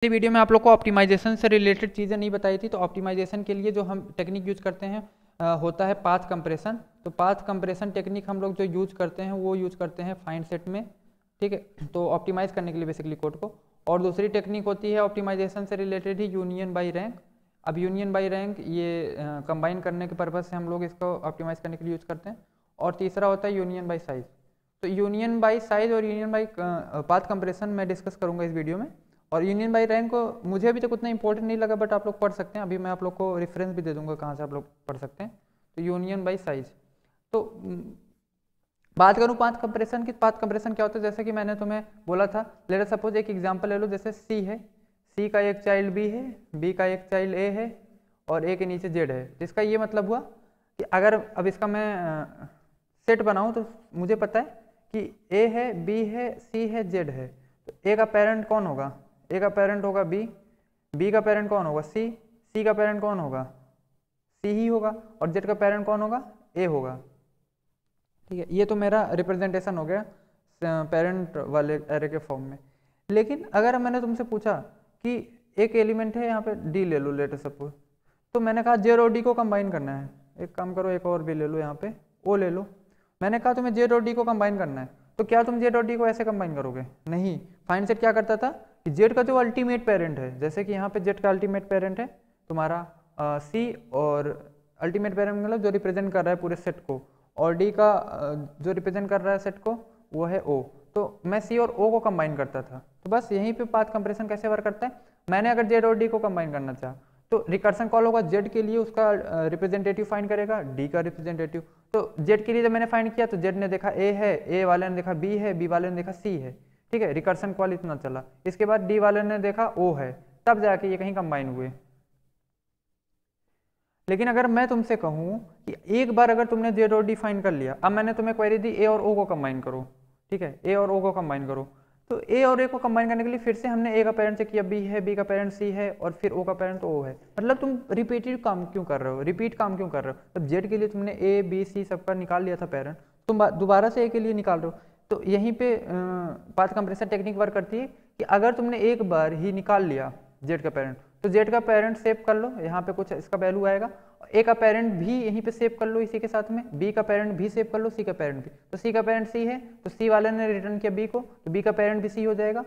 इस वीडियो में आप लोग को ऑप्टिमाइजेशन से रिलेटेड चीज़ें नहीं बताई थी। तो ऑप्टिमाइजेशन के लिए जो हम टेक्निक यूज करते हैं होता है पाथ कंप्रेशन। तो पाथ कंप्रेशन टेक्निक हम लोग जो यूज करते हैं वो यूज करते हैं फाइंड सेट में, ठीक है। तो ऑप्टिमाइज करने के लिए बेसिकली कोड को। और दूसरी टेक्निक होती है ऑप्टिमाइजेशन से related he union by rank. अब यूनियन बाई रैंक ये कंबाइन करने के पर्पज से हम लोग इसको ऑप्टिमाइज करने के लिए यूज करते हैं। और तीसरा होता है यूनियन बाई साइज। तो यूनियन बाई साइज और यूनियन बाई पाथ कंप्रेशन मैं डिस्कस करूंगा इस वीडियो में। और यूनियन बाई रैंक को मुझे अभी तक उतना इंपॉर्टेंट नहीं लगा, बट आप लोग पढ़ सकते हैं। अभी मैं आप लोग को रेफरेंस भी दे दूंगा कहाँ से आप लोग पढ़ सकते हैं। तो यूनियन बाई साइज। तो बात करूँ पाथ कंप्रेशन की। पाथ कंप्रेशन क्या होता है, जैसे कि मैंने तुम्हें बोला था, लेट अस सपोज एक एग्जांपल ले लो। जैसे सी है, सी का एक चाइल्ड बी है, बी का एक चाइल्ड ए है और ए के नीचे जेड है। जिसका ये मतलब हुआ कि अगर अब इसका मैं सेट बनाऊँ तो मुझे पता है कि ए है, बी है, सी है, जेड है। तो ए का पेरेंट कौन होगा? ए का पेरेंट होगा बी, बी का पेरेंट कौन होगा? सी का पेरेंट कौन होगा? सी ही होगा। और जेड का पेरेंट कौन होगा? ए होगा, ठीक है। ये तो मेरा रिप्रेजेंटेशन हो गया पेरेंट वाले एरे के फॉर्म में। लेकिन अगर मैंने तुमसे पूछा कि एक एलिमेंट है यहाँ पे डी ले लो लेट सपोज, तो मैंने कहा जेड और डी को कंबाइन करना है। एक काम करो, एक और भी ले लो, यहाँ पे ओ ले लो। मैंने कहा तुम्हें जेड और डी को कंबाइन करना है, तो क्या तुम जेड और डी को ऐसे कंबाइन करोगे? नहीं। फाइंड सेट क्या करता था कि जेड का जो अल्टीमेट पेरेंट है, जैसे कि यहाँ पे जेड का अल्टीमेट पेरेंट है तुम्हारा सी, और अल्टीमेट पेरेंट मतलब जो रिप्रेजेंट कर रहा है पूरे सेट को, और डी का जो रिप्रेजेंट कर रहा है सेट को वो है ओ। तो मैं सी और ओ को कंबाइन करता था। तो बस यहीं पे पाथ कंप्रेशन कैसे वर्क करता है। मैंने अगर जेड और डी को कंबाइन करना चाहा तो रिकर्सन कॉल होगा, जेड के लिए उसका रिप्रेजेंटेटिव फाइंड करेगा, डी का रिप्रेजेंटेटिव। तो जेड के लिए जब मैंने फाइंड किया तो जेड ने देखा ए है, ए वाले ने देखा बी है, बी वाले ने देखा सी है, ठीक है। रिकर्सन कॉल इतना चला। इसके बाद डी वाले ने देखा ओ है, तब जाके ये कहीं कंबाइन हुए। लेकिन अगर मैं तुमसे कहूं कि एक बार अगर तुमने जेड और डी फाइंड कर लिया, अब मैंने तुम्हें क्वेरी दी ए और ओ को कंबाइन करो, ठीक है, ए और ओ को कंबाइन करो। तो ए और ए को कंबाइन करने के लिए फिर से हमने ए का पेरेंट चेक किया, बी है, बी का पेरेंट सी है, और फिर ओ का पेरेंट ओ है। मतलब तुम रिपीटेड काम क्यों कर रहे हो, रिपीट काम क्यों कर रहे हो? तब जेड के लिए तुमने ए बी सी सबका निकाल लिया था पेरेंट, तुम दोबारा से ए के लिए निकाल रहे हो। तो यहीं पे पाथ कंप्रेशन टेक्निक वर्क करती है कि अगर तुमने एक बार ही निकाल लिया जेड का पेरेंट, तो जेड का पेरेंट सेव कर लो, यहाँ पे कुछ इसका वैल्यू आएगा। ए का पेरेंट भी यहीं पे सेव कर लो इसी के साथ में, बी का पेरेंट भी सेव कर लो, सी का पेरेंट भी। तो सी का पेरेंट सी है तो सी वाले ने रिटर्न किया बी को, तो बी का पेरेंट भी सी हो जाएगा।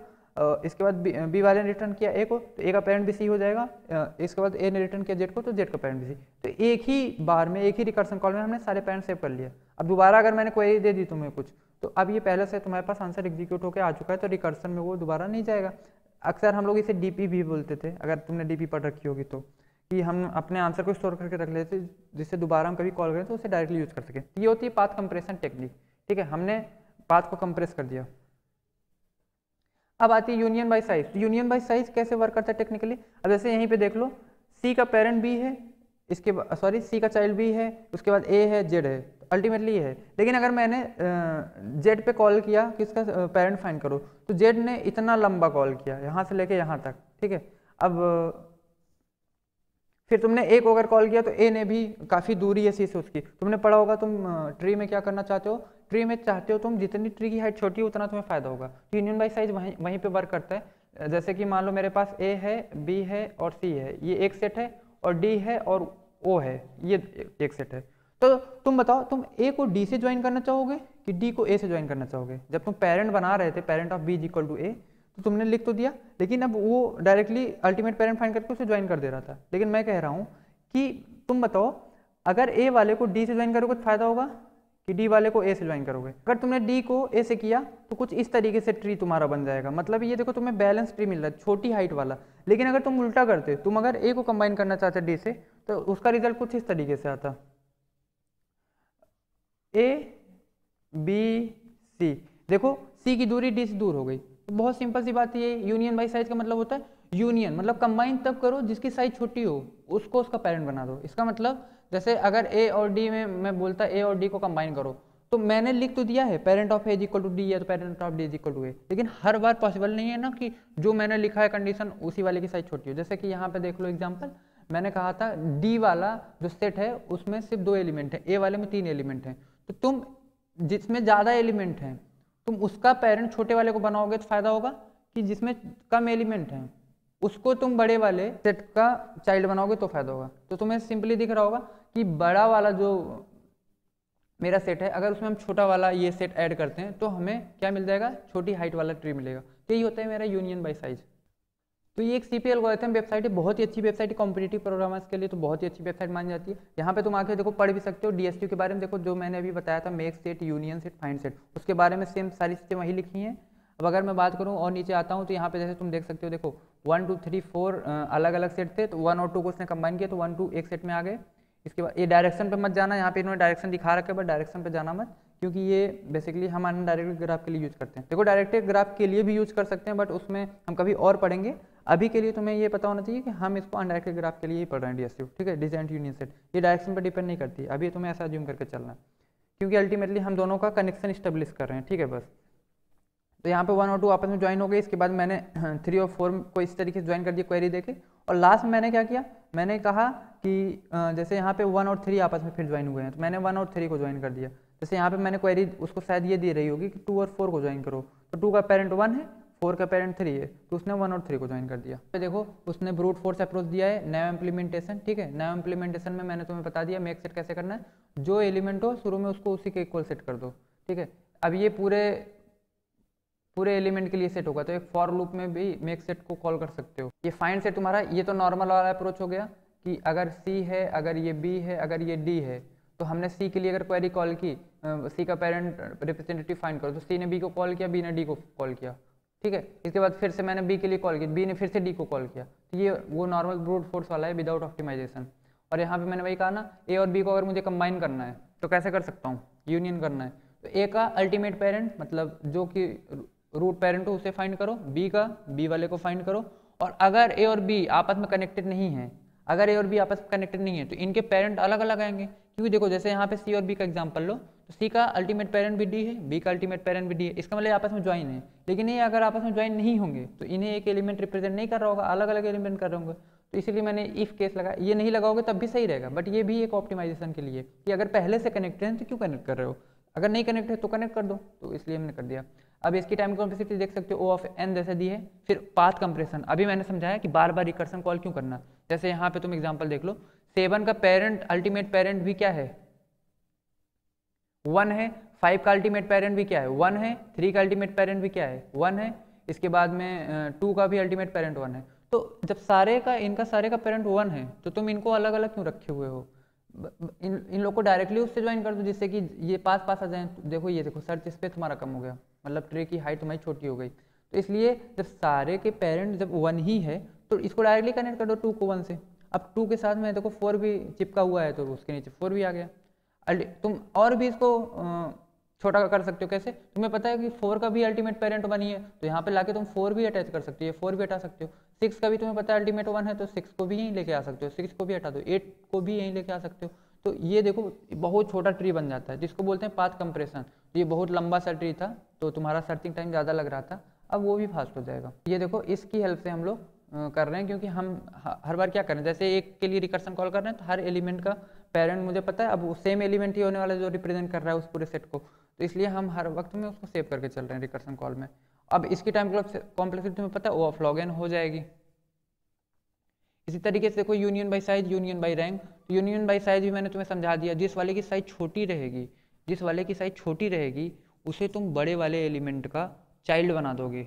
इसके बाद बी वाले ने रिटर्न किया ए को, तो ए का पेरेंट भी सी हो जाएगा। इसके बाद ए ने रिटर्न किया जेड को, तो जेड का पेरेंट भी सी। तो एक ही बार में, एक ही रिकर्सन कॉल में हमने सारे पेरेंट सेव कर लिया। अब दोबारा अगर मैंने क्वेरी दे दी तुम्हें कुछ, तो अब ये पहले से तुम्हारे पास आंसर एग्जीक्यूट होकर आ चुका है, तो रिकर्सन में वो दोबारा नहीं जाएगा। अक्सर हम लोग इसे डीपी भी बोलते थे, अगर तुमने डीपी पढ़ रखी होगी तो, कि हम अपने आंसर को स्टोर करके रख लेते जिससे दोबारा हम कभी कॉल करें तो उसे डायरेक्टली यूज कर सकें। ये होती है पाथ कंप्रेशन टेक्निक, ठीक है। हमने पाथ को कंप्रेस कर दिया। अब आती है union bye size. Union bye size कैसे वर्क करता है टेक्निकली? अब जैसे यहीं पे देख लो, सी का पेरेंट बी है, इसके सॉरी सी का चाइल्ड बी है, उसके बाद ए है, जेड है, अल्टीमेटली ये है। लेकिन अगर मैंने जेड पे कॉल किया कि इसका पेरेंट फाइंड करो, तो जेड ने इतना लंबा कॉल किया यहाँ से लेके यहाँ तक, ठीक है। अब फिर तुमने ए को अगर कॉल किया तो ए ने भी काफ़ी दूरी है सी से उसकी। तुमने पढ़ा होगा, तुम ट्री में क्या करना चाहते हो, ट्री में चाहते हो तुम जितनी ट्री की हाइट छोटी हो उतना तुम्हें फायदा होगा। तो यूनियन बाई साइज वहीं पे वर्क करता है। जैसे कि मान लो मेरे पास ए है, बी है और सी है, ये एक सेट है, और डी है और ओ है, ये एक सेट है। तो तुम बताओ, तुम ए को डी से ज्वाइन करना चाहोगे कि डी को ए से ज्वाइन करना चाहोगे? जब तुम पेरेंट बना रहे थे, parent of B is equal to A, तो तुमने लिख तो दिया, लेकिन अब वो डायरेक्टली अल्टीमेट पेरेंट फाइंड करके उसे ज्वाइन कर दे रहा था। लेकिन मैं कह रहा हूँ कि तुम बताओ, अगर ए वाले को डी से ज्वाइन करोगे तो फायदा होगा कि डी वाले को ए से ज्वाइन करोगे? अगर तुमने डी को ए से किया तो कुछ इस तरीके से ट्री तुम्हारा बन जाएगा। मतलब ये देखो, तुम्हें बैलेंस ट्री मिल रहा है, छोटी हाइट वाला। लेकिन अगर तुम उल्टा करते, तुम अगर ए को कंबाइन करना चाहते डी से, तो उसका रिजल्ट कुछ इस तरीके से आता, ए बी सी। देखो सी की दूरी डी से दूर हो गई। तो बहुत सिंपल सी बात ये, यूनियन बाई साइज का मतलब होता है यूनियन, मतलब कंबाइन तब करो जिसकी साइज छोटी हो, उसको उसका पेरेंट बना दो। इसका मतलब जैसे अगर ए और डी में मैं बोलता ए और डी को कंबाइन करो, तो मैंने लिख तो दिया है parent of A is equal to D है, तो parent of D is equal to A. लेकिन हर बार पॉसिबल नहीं है ना कि जो मैंने लिखा है कंडीशन उसी वाले की साइज छोटी हो। जैसे कि यहाँ पे देख लो एग्जाम्पल, मैंने कहा था डी वाला जो सेट है उसमें सिर्फ 2 एलिमेंट है, ए वाले में 3 एलिमेंट हैं। तो तुम जिसमें ज़्यादा एलिमेंट हैं तुम उसका पेरेंट छोटे वाले को बनाओगे तो फायदा होगा कि जिसमें कम एलिमेंट हैं उसको तुम बड़े वाले सेट का चाइल्ड बनाओगे तो फायदा होगा। तो तुम्हें सिंपली दिख रहा होगा कि बड़ा वाला जो मेरा सेट है, अगर उसमें हम छोटा वाला ये सेट ऐड करते हैं तो हमें क्या मिल जाएगा, छोटी हाइट वाला ट्री मिलेगा। यही होता है मेरा यूनियन बाय साइज। तो ये एक CP एल्गोरिथम वेबसाइट है, बहुत ही अच्छी वेबसाइट है, कॉम्पिटिटिव प्रोग्रामर्स के लिए तो बहुत ही अच्छी वेबसाइट मानी जाती है। यहाँ पे तुम आके देखो, पढ़ भी सकते हो। DSU के बारे में देखो, जो मैंने अभी बताया था, make set, union set, find set, उसके बारे में सेम सारी चीज़ें वही लिखी हैं। अब अगर मैं बात करूँ और नीचे आता हूँ तो यहाँ पे जैसे तुम देख सकते हो, देखो 1 2 3 4 अलग अलग सेट थे, तो 1 और 2 को उसने कंबाइन किया तो 1 2 एक सेट में आ गए। इसके बाद ये डायरेक्शन पे मत जाना, यहाँ पे इन्होंने डायरेक्शन दिखा रखा है, बट डायरेक्शन पे जाना मत, क्योंकि ये बेसिकली हम अनडायरेक्टेड ग्राफ के लिए यूज करते हैं। देखो डायरेक्टेड ग्राफ के लिए भी यूज कर सकते हैं, बट उसमें हम कभी और पढ़ेंगे। अभी के लिए तुम्हें ये पता होना चाहिए कि हम इसको अनडायरेक्टेड ग्राफ के लिए ही पढ़ रहे हैं DSU, ठीक है, डिजाइन यूनियन सेट। ये डायरेक्शन पर डिपेंड नहीं करती, अभी तुम्हें ऐसा अज्यूम करके चलना है, क्योंकि अल्टीमेटली हम दोनों का कनेक्शन स्टेब्लिश कर रहे हैं, ठीक है बस। तो यहाँ पे 1 और 2 आपस में ज्वाइन हो गए। इसके बाद मैंने 3 और 4 को इस तरीके से ज्वाइन कर दिया क्वेरी देके, और लास्ट में मैंने क्या किया, मैंने कहा कि जैसे यहाँ पे 1 और 3 आपस में फिर ज्वाइन हुए हैं, तो मैंने 1 और 3 को ज्वाइन कर दिया। जैसे यहाँ पे मैंने क्वेरी उसको शायद ये दे रही होगी कि 2 और 4 को ज्वाइन करो, तो 2 का पेरेंट 1 है, 4 का पेरेंट 3 है, तो उसने 1 और 3 को ज्वाइन कर दिया। तो देखो उसने ब्रूट फोर्स अप्रोच दिया है, नया इम्प्लीमेंटेशन, ठीक है। नया इम्प्लीमेंटेशन में मैंने तुम्हें बता दिया मेक सेट कैसे करना है, जो एलिमेंट हो शुरू में उसको उसी के इक्वल सेट कर दो, ठीक है। अब ये पूरे एलिमेंट के लिए सेट होगा, तो एक फॉर लूप में भी मेक सेट को कॉल कर सकते हो। ये फाइंड सेट तुम्हारा, ये तो नॉर्मल वाला अप्रोच हो गया कि अगर C है, अगर ये B है, अगर ये D है, तो हमने C के लिए अगर क्वेरी कॉल की, C का पेरेंट रिप्रेजेंटेटिव फाइंड करो, तो C ने B को कॉल किया, B ने D को कॉल किया, ठीक है। इसके बाद फिर से मैंने B के लिए कॉल की, B ने फिर से D को कॉल किया, तो ये वो नॉर्मल ब्रूट फोर्स वाला है विदाउट ऑप्टिमाइजेशन। और यहाँ पे मैंने वही कहा ना, A और B को अगर मुझे कंबाइन करना है तो कैसे कर सकता हूँ, यूनियन करना है, तो A का अल्टीमेट पेरेंट मतलब जो कि रूट पेरेंट हो उसे फाइंड करो, B का B वाले को फाइंड करो, और अगर A और B आपस में कनेक्टेड नहीं है, अगर A और B आपस में कनेक्टेड नहीं है तो इनके पेरेंट अलग अलग आएंगे। क्योंकि देखो जैसे यहाँ पे C और B का एग्जांपल लो, तो C का अल्टीमेट पेरेंट भी D है, B का अल्टीमेट पेरेंट भी D है, इसका मतलब आपस में ज्वाइन है। लेकिन ये अगर आपस में ज्वाइन नहीं होंगे तो इन्हें एक एलिमेंट रिप्रेजेंट नहीं कर रहा होगा, अलग अलग एलिमेंट कर रहे होंगे। तो इसीलिए मैंने इफ केस लगा, ये नहीं लगाओगे तब भी सही रहेगा, बट ये भी एक ऑप्टिमाइजेशन के लिए कि अगर पहले से कनेक्टेड है तो क्यों कनेक्ट कर रहे हो, अगर नहीं कनेक्ट है तो कनेक्ट कर दो, तो इसलिए हमने कर दिया। अब इसकी टाइम कॉम्प्लेक्सिटी देख सकते हो O ऑफ n जैसे दी है। फिर पाथ कंप्रेशन, अभी मैंने समझाया कि बार बार रिकर्सन कॉल क्यों करना। जैसे यहाँ पे तुम एग्जांपल देख लो, 7 का पेरेंट अल्टीमेट पेरेंट भी क्या है, 1 है, 5 का अल्टीमेट पेरेंट भी क्या है, 1 है, 3 का अल्टीमेट पेरेंट भी क्या है, 1 है, इसके बाद में 2 का भी अल्टीमेट पेरेंट 1 है। तो जब इनका सारे का पेरेंट 1 है तो तुम इनको अलग अलग क्यों रखे हुए हो, इन लोग को डायरेक्टली उससे ज्वाइन कर दो जिससे कि ये पास आ जाए। देखो ये देखो सर्च स्पेस तुम्हारा कम हो गया, मतलब ट्री की हाइट तुम्हारी छोटी हो गई। तो इसलिए जब सारे के पेरेंट जब 1 ही है तो इसको डायरेक्टली कनेक्ट कर दो 2 को 1 से। अब 2 के साथ में देखो 4 भी चिपका हुआ है तो उसके नीचे 4 भी आ गया। तुम और भी इसको छोटा कर सकते हो, कैसे, तुम्हें पता है कि 4 का भी अल्टीमेट पेरेंट 1 ही है तो यहाँ पे लाके तुम 4 भी अटैच कर सकते हो, 4 भी हटा सकते हो। 6 का भी तुम्हें पता है अल्टीमेट 1 है तो 6 को भी यहीं लेके आ सकते हो, 6 को भी हटा दो, 8 को भी यहीं लेके आ सकते हो। तो ये देखो बहुत छोटा ट्री बन जाता है जिसको बोलते हैं पाथ कंप्रेशन। ये बहुत लंबा सा ट्री था तो तुम्हारा सर्चिंग टाइम ज़्यादा लग रहा था, अब वो भी फास्ट हो जाएगा। ये देखो इसकी हेल्प से हम लोग कर रहे हैं, क्योंकि हम हर बार क्या कर रहे हैं, जैसे एक के लिए रिकर्सन कॉल कर रहे हैं तो हर एलिमेंट का पेरेंट मुझे पता है, अब वो सेम एलिमेंट ही होने वाला जो रिप्रेजेंट कर रहा है उस पूरे सेट को, तो इसलिए हम हर वक्त में उसको सेव करके चल रहे हैं रिकर्सन कॉल में। अब इसकी टाइम कॉम्प्लेक्सिटी तुम्हें पता है O ऑफ log n हो जाएगी। इसी तरीके से देखो union by size, union by rank. तो यूनियन बाई साइज भी मैंने तुम्हें समझा दिया, जिस वाले की साइज छोटी रहेगी उसे तुम बड़े वाले एलिमेंट का चाइल्ड बना दोगे,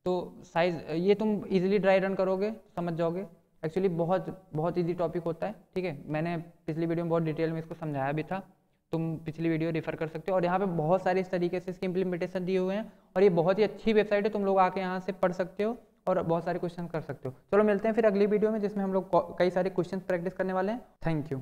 तो साइज ये तुम इजीली ड्राई रन करोगे, समझ जाओगे। एक्चुअली बहुत इजी टॉपिक होता है, ठीक है। मैंने पिछली वीडियो में बहुत डिटेल में इसको समझाया भी था, तुम पिछली वीडियो रेफर कर सकते हो। और यहाँ पे बहुत सारे इस तरीके से इसके इम्प्लीमेंटेशन दिए हुए हैं और ये बहुत ही अच्छी वेबसाइट है, तुम लोग आके यहाँ से पढ़ सकते हो और बहुत सारे क्वेश्चन कर सकते हो। चलो मिलते हैं फिर अगली वीडियो में जिसमें हम लोग कई सारे क्वेश्चन प्रैक्टिस करने वाले हैं। Thank you.